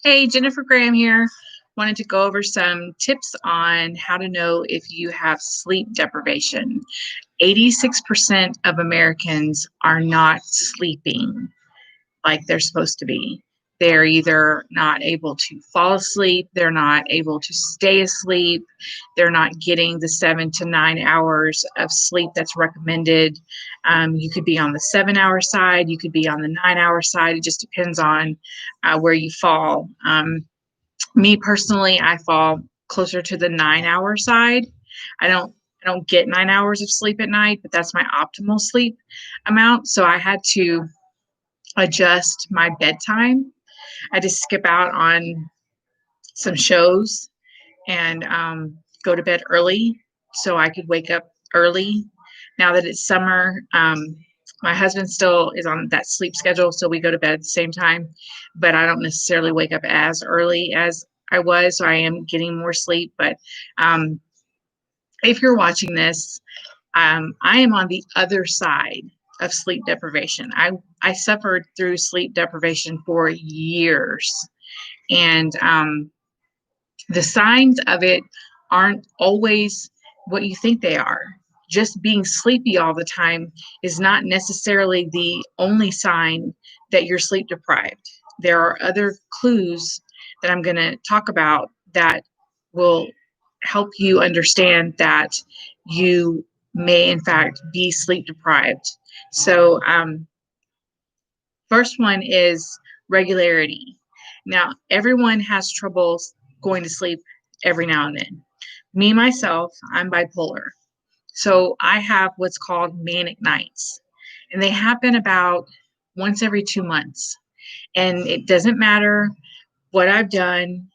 Hey, Jennifer Graham here. Wanted to go over some tips on how to know if you have sleep deprivation. 86% of Americans are not sleeping like they're supposed to be. They're either not able to fall asleep, they're not able to stay asleep, they're not getting the 7 to 9 hours of sleep that's recommended. You could be on the 7 hour side, you could be on the 9 hour side. It just depends on where you fall. Me personally, I fall closer to the 9 hour side. I don't I don't get 9 hours of sleep at night, but that's my optimal sleep amount. So I had to adjust my bedtime. I just skip out on some shows and go to bed early so I could wake up early. Now that it's summer, my husband still is on that sleep schedule, so we go to bed at the same time, but I don't necessarily wake up as early as I was, so I am getting more sleep. But um, if you're watching this, I am on the other side of sleep deprivation. I suffered through sleep deprivation for years, and the signs of it aren't always what you think they are. Just being sleepy all the time is not necessarily the only sign that you're sleep deprived. There are other clues that I'm going to talk about that will help you understand that you may, in fact, be sleep deprived. So, first one is regularity. Now, everyone has trouble going to sleep every now and then. Me, myself, I'm bipolar. So I have what's called manic nights, and they happen about once every 2 months. And it doesn't matter what I've done,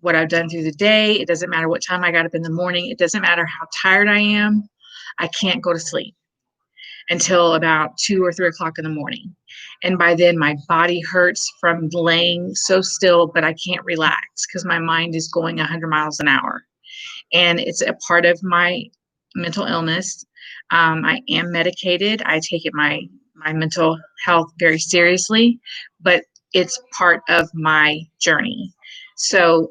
what I've done through the day. It doesn't matter what time I got up in the morning. It doesn't matter how tired I am. I can't go to sleep until about 2 or 3 o'clock in the morning. And by then, my body hurts from laying so still, but I can't relax because my mind is going 100 miles an hour. And it's a part of my mental illness. I am medicated. I take my mental health very seriously, but it's part of my journey. So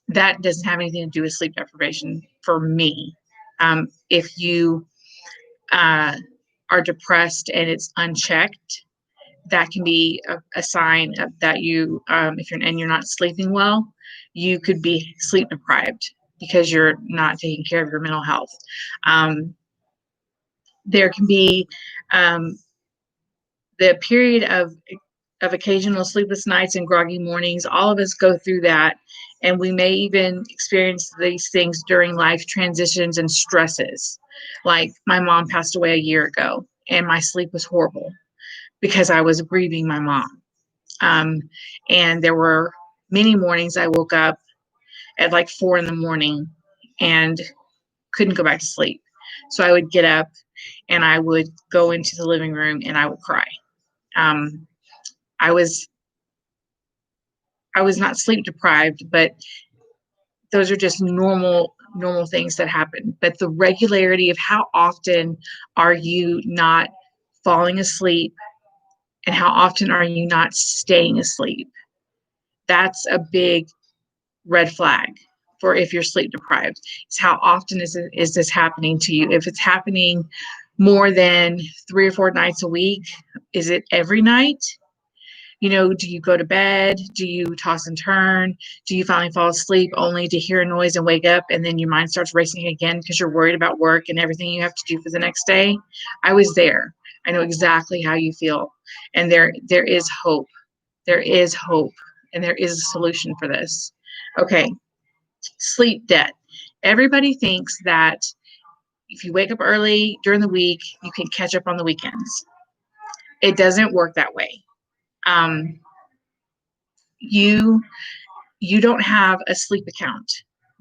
that doesn't have anything to do with sleep deprivation for me. If you uh, are depressed and it's unchecked, that can be a sign of that you, if you're not sleeping well, you could be sleep deprived because you're not taking care of your mental health. Um, there can be um, the period of occasional sleepless nights and groggy mornings. All of us go through that, and we may even experience these things during life transitions and stresses. Like my mom passed away a year ago, and my sleep was horrible because I was grieving my mom. Um, and there were many mornings I woke up at like 4 in the morning and couldn't go back to sleep. So I would get up and I would go into the living room and I would cry. Um, I was I was not sleep deprived, but those are just normal things that happen. But the regularity of how often are you not falling asleep and how often are you not staying asleep? That's a big red flag for if you're sleep deprived. It's how often is this happening to you? If it's happening more than 3 or 4 nights a week, is it every night? Do you go to bed? Do you toss and turn? Do you finally fall asleep only to hear a noise and wake up and then your mind starts racing again because you're worried about work and everything you have to do for the next day? I was there. I know exactly how you feel. And there is hope. There is hope and there is a solution for this. Okay, sleep debt. Everybody thinks that if you wake up early during the week, you can catch up on the weekends. It doesn't work that way. Um, you you don't have a sleep account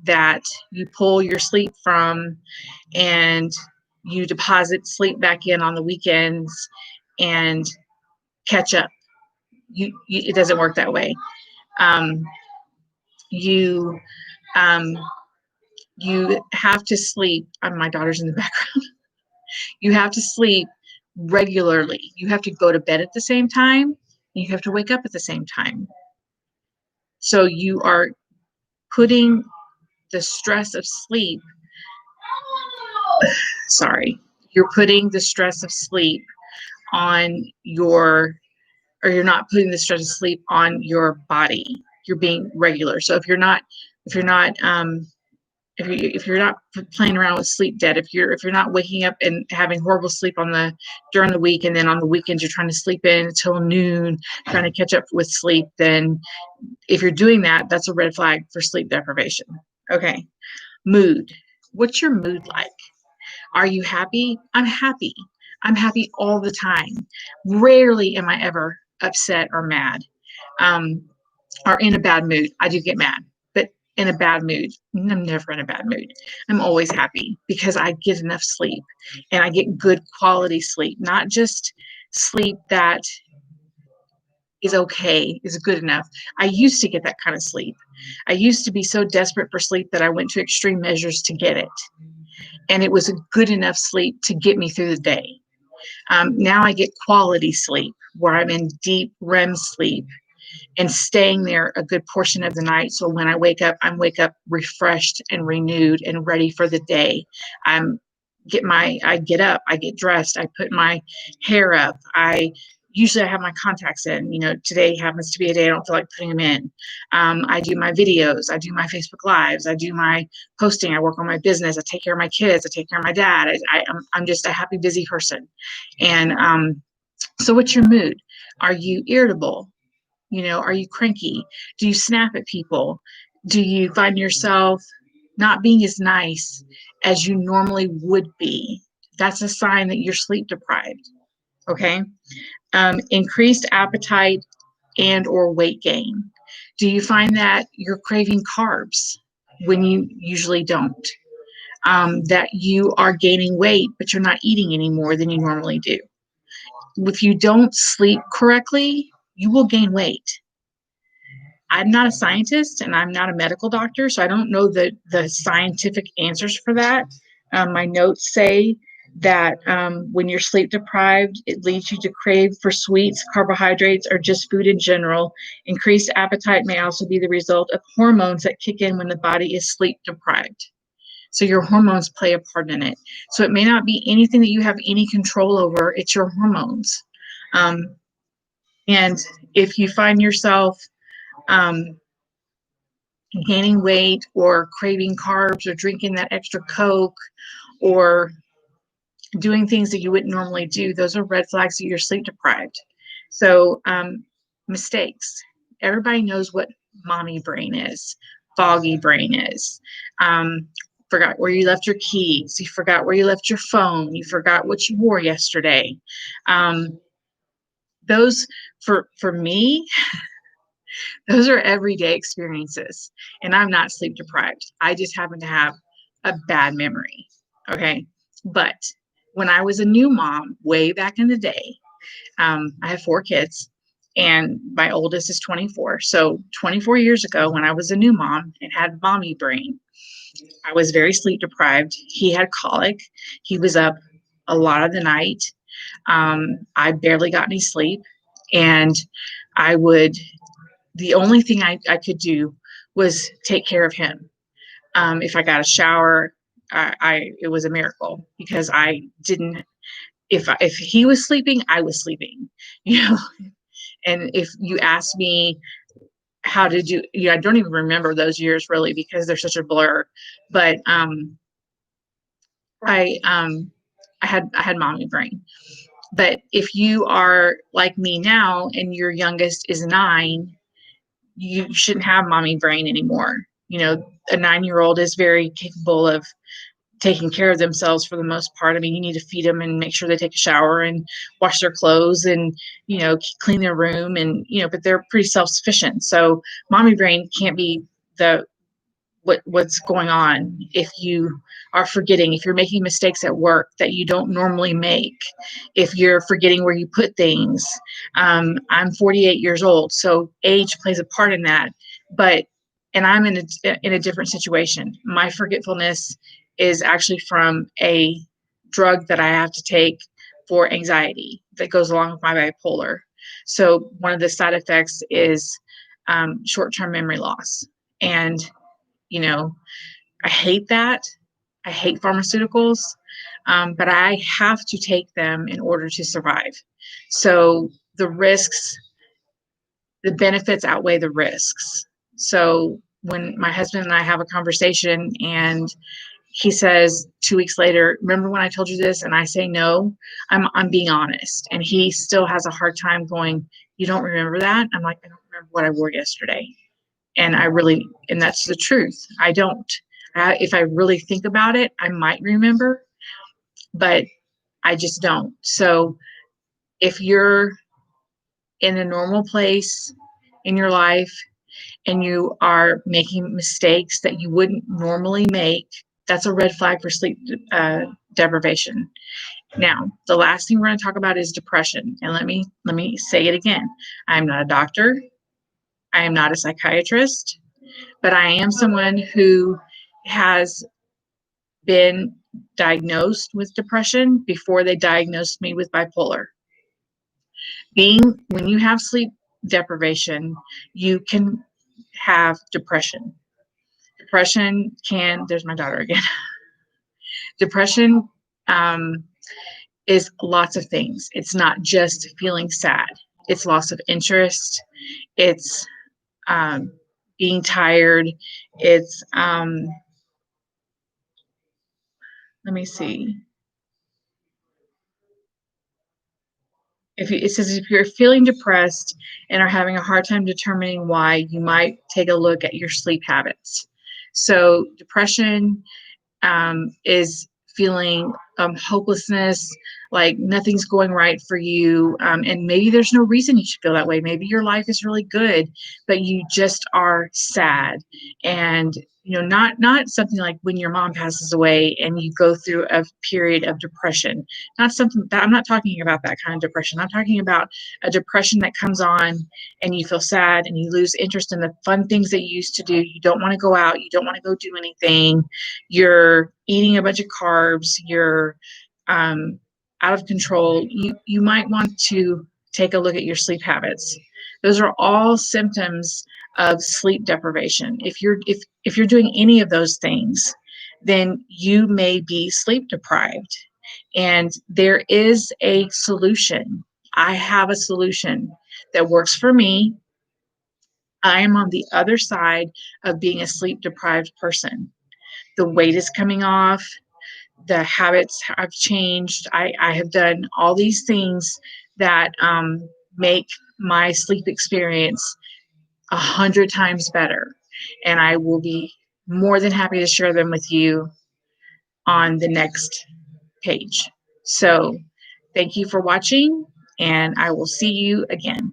that you pull your sleep from and you deposit sleep back in on the weekends and catch up. It doesn't work that way. Um, you um, you have to sleep. My daughter's in the background. You have to sleep regularly. You have to go to bed at the same time. And you have to wake up at the same time. So you are putting the stress of sleep, sorry, you're putting the stress of sleep on your, or you're not putting the stress of sleep on your body. You're being regular. So if you're not, if you're not playing around with sleep debt, if you're not waking up and having horrible sleep during the week, and then on the weekends you're trying to sleep in until noon, trying to catch up with sleep, then if you're doing that, that's a red flag for sleep deprivation. Okay. Mood. What's your mood like? Are you happy? I'm happy. I'm happy all the time. Rarely am I ever upset or mad, um, or in a bad mood. I do get mad, but in a bad mood, I'm never in a bad mood. I'm always happy because I get enough sleep and I get good quality sleep, not just sleep that is okay, is good enough. I used to get that kind of sleep. I used to be so desperate for sleep that I went to extreme measures to get it. And it was a good enough sleep to get me through the day. Now I get quality sleep where I'm in deep REM sleep and staying there a good portion of the night. So when I wake up refreshed and renewed and ready for the day. I'm I get up, I get dressed, I put my hair up. I have my contacts in. Today happens to be a day I don't feel like putting them in. I do my videos, I do my Facebook lives, I do my posting, I work on my business, I take care of my kids, I take care of my dad. I'm just a happy, busy person. And so what's your mood? Are you irritable? Are you cranky? Do you snap at people? Do you find yourself not being as nice as you normally would be? That's a sign that you're sleep deprived. Okay. Increased appetite and or weight gain. Do you find that you're craving carbs when you usually don't? That you are gaining weight, but you're not eating any more than you normally do. If you don't sleep correctly, you will gain weight. I'm not a scientist and I'm not a medical doctor, so I don't know the scientific answers for that. My notes say that when you're sleep deprived, it leads you to crave for sweets, carbohydrates, or just food in general. Increased appetite may also be the result of hormones that kick in when the body is sleep deprived. So your hormones play a part in it. So it may not be anything that you have any control over, it's your hormones. Um, and if you find yourself um, gaining weight or craving carbs or drinking that extra Coke or doing things that you wouldn't normally do, those are red flags that you're sleep deprived. So, mistakes. Everybody knows what mommy brain is, foggy brain is. Forgot where you left your keys. You forgot where you left your phone. You forgot what you wore yesterday. Those for me, those are everyday experiences. And I'm not sleep deprived. I just happen to have a bad memory. Okay. But when I was a new mom way back in the day, I have 4 kids and my oldest is 24. So 24 years ago, when I was a new mom and had mommy brain, I was very sleep deprived. He had colic. He was up a lot of the night. I barely got any sleep. And I would the only thing I could do was take care of him. If I got a shower, it was a miracle because I didn't. If he was sleeping, I was sleeping. You know, and if you ask me how to do, I don't even remember those years really because they're such a blur. But I um, I had mommy brain. But if you are like me now and your youngest is 9, you shouldn't have mommy brain anymore. A 9-year-old is very capable of taking care of themselves for the most part. I mean, you need to feed them and make sure they take a shower and wash their clothes and, clean their room and, but they're pretty self-sufficient. So mommy brain can't be the what's going on if you are forgetting, if you're making mistakes at work that you don't normally make, if you're forgetting where you put things. I'm 48 years old, so age plays a part in that. But and I'm in a different situation. My forgetfulness is actually from a drug that I have to take for anxiety that goes along with my bipolar. So one of the side effects is short-term memory loss. And, you know, I hate that. I hate pharmaceuticals, but I have to take them in order to survive. So the risks, the benefits outweigh the risks. So when my husband and I have a conversation and he says 2 weeks later, remember when I told you this? And I say, no, I'm being honest. And he still has a hard time going, you don't remember that? I'm like, I don't remember what I wore yesterday. And and that's the truth. I don't. If I really think about it, I might remember, but I just don't. So if you're in a normal place in your life and you are making mistakes that you wouldn't normally make, that's a red flag for sleep deprivation. Now, the last thing we're going to talk about is depression. And let me say it again. I am not a doctor. I am not a psychiatrist, but I am someone who has been diagnosed with depression before they diagnosed me with bipolar. When you have sleep deprivation, you can have depression. There's my daughter again. Depression is lots of things. It's not just feeling sad, it's loss of interest, it's being tired, it's, let me see. It says if you're feeling depressed and are having a hard time determining why, you might take a look at your sleep habits. So depression is feeling hopelessness, like nothing's going right for you. And maybe there's no reason you should feel that way. Maybe your life is really good, but you just are sad. And not something like when your mom passes away and you go through a period of depression. Not something that I'm not talking about that kind of depression. I'm talking about a depression that comes on and you feel sad and you lose interest in the fun things that you used to do. You don't want to go out. You don't want to go do anything. You're eating a bunch of carbs. You're out of control. You might want to take a look at your sleep habits. Those are all symptoms of sleep deprivation. If you're doing any of those things, then you may be sleep deprived. And there is a solution. I have a solution that works for me. I am on the other side of being a sleep deprived person. The weight is coming off. The habits have changed. I have done all these things that make my sleep experience 100 times better. And I will be more than happy to share them with you on the next page. So thank you for watching, and I will see you again.